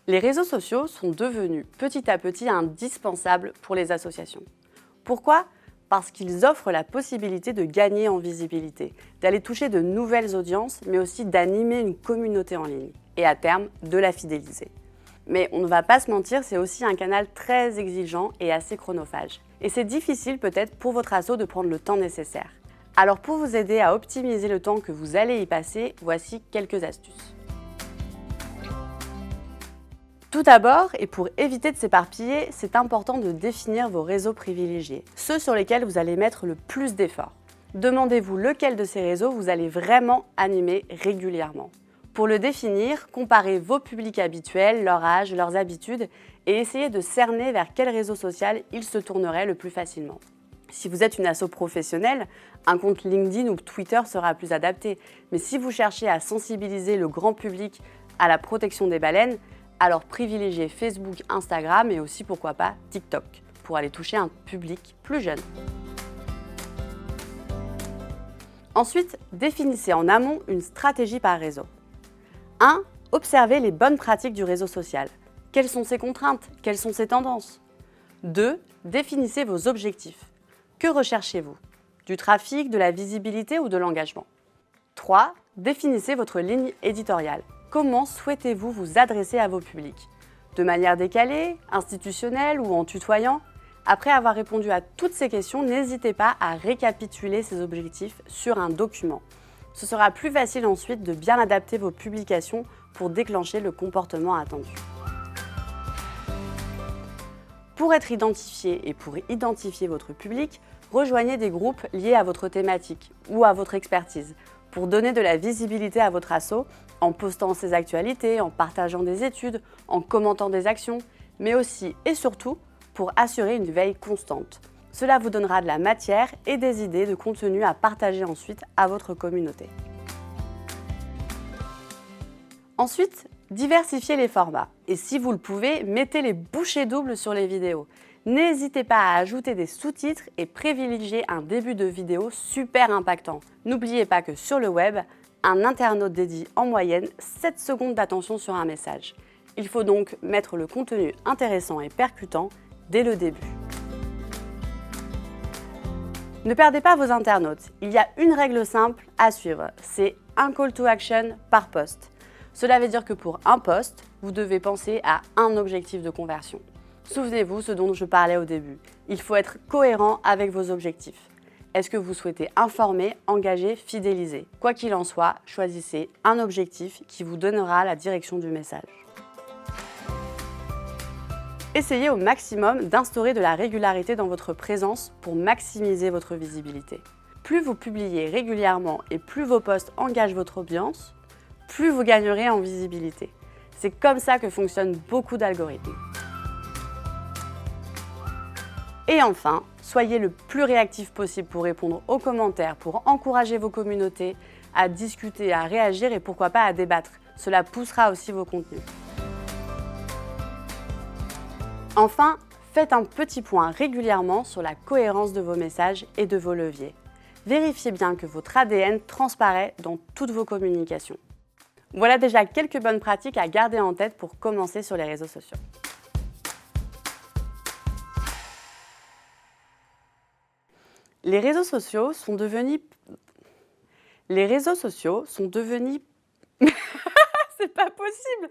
Les réseaux sociaux sont devenus petit à petit indispensables pour les associations. Pourquoi ? Parce qu'ils offrent la possibilité de gagner en visibilité, d'aller toucher de nouvelles audiences, mais aussi d'animer une communauté en ligne et à terme de la fidéliser. Mais on ne va pas se mentir, c'est aussi un canal très exigeant et assez chronophage. Et c'est difficile peut-être pour votre asso de prendre le temps nécessaire. Alors pour vous aider à optimiser le temps que vous allez y passer, voici quelques astuces. Tout d'abord, et pour éviter de s'éparpiller, c'est important de définir vos réseaux privilégiés, ceux sur lesquels vous allez mettre le plus d'efforts. Demandez-vous lequel de ces réseaux vous allez vraiment animer régulièrement. Pour le définir, comparez vos publics habituels, leur âge, leurs habitudes et essayez de cerner vers quel réseau social ils se tourneraient le plus facilement. Si vous êtes une asso professionnelle, un compte LinkedIn ou Twitter sera plus adapté. Mais si vous cherchez à sensibiliser le grand public à la protection des baleines, alors privilégiez Facebook, Instagram et aussi pourquoi pas TikTok pour aller toucher un public plus jeune. Ensuite, définissez en amont une stratégie par réseau. 1. Observez les bonnes pratiques du réseau social. Quelles sont ses contraintes? Quelles sont ses tendances? 2. Définissez vos objectifs. Que recherchez-vous? Du trafic, de la visibilité ou de l'engagement? 3. Définissez votre ligne éditoriale. Comment souhaitez-vous vous adresser à vos publics? De manière décalée, institutionnelle ou en tutoyant? Après avoir répondu à toutes ces questions, n'hésitez pas à récapituler ces objectifs sur un document. Ce sera plus facile ensuite de bien adapter vos publications pour déclencher le comportement attendu. Pour être identifié et pour identifier votre public, rejoignez des groupes liés à votre thématique ou à votre expertise pour donner de la visibilité à votre asso en postant ses actualités, en partageant des études, en commentant des actions, mais aussi et surtout pour assurer une veille constante. Cela vous donnera de la matière et des idées de contenu à partager ensuite à votre communauté. Ensuite, diversifiez les formats. Et si vous le pouvez, mettez les bouchées doubles sur les vidéos. N'hésitez pas à ajouter des sous-titres et privilégiez un début de vidéo super impactant. N'oubliez pas que sur le web, un internaute dédie en moyenne 7 secondes d'attention sur un message. Il faut donc mettre le contenu intéressant et percutant dès le début. Ne perdez pas vos internautes. Il y a une règle simple à suivre, c'est un call to action par post. Cela veut dire que pour un post, vous devez penser à un objectif de conversion. Souvenez-vous ce dont je parlais au début. Il faut être cohérent avec vos objectifs. Est-ce que vous souhaitez informer, engager, fidéliser? Quoi qu'il en soit, choisissez un objectif qui vous donnera la direction du message. Essayez au maximum d'instaurer de la régularité dans votre présence pour maximiser votre visibilité. Plus vous publiez régulièrement et plus vos posts engagent votre audience, plus vous gagnerez en visibilité. C'est comme ça que fonctionnent beaucoup d'algorithmes. Et enfin, soyez le plus réactif possible pour répondre aux commentaires, pour encourager vos communautés à discuter, à réagir et pourquoi pas à débattre. Cela poussera aussi vos contenus. Enfin, faites un petit point régulièrement sur la cohérence de vos messages et de vos leviers. Vérifiez bien que votre ADN transparaît dans toutes vos communications. Voilà déjà quelques bonnes pratiques à garder en tête pour commencer sur les réseaux sociaux. Les réseaux sociaux sont devenus... C'est pas possible!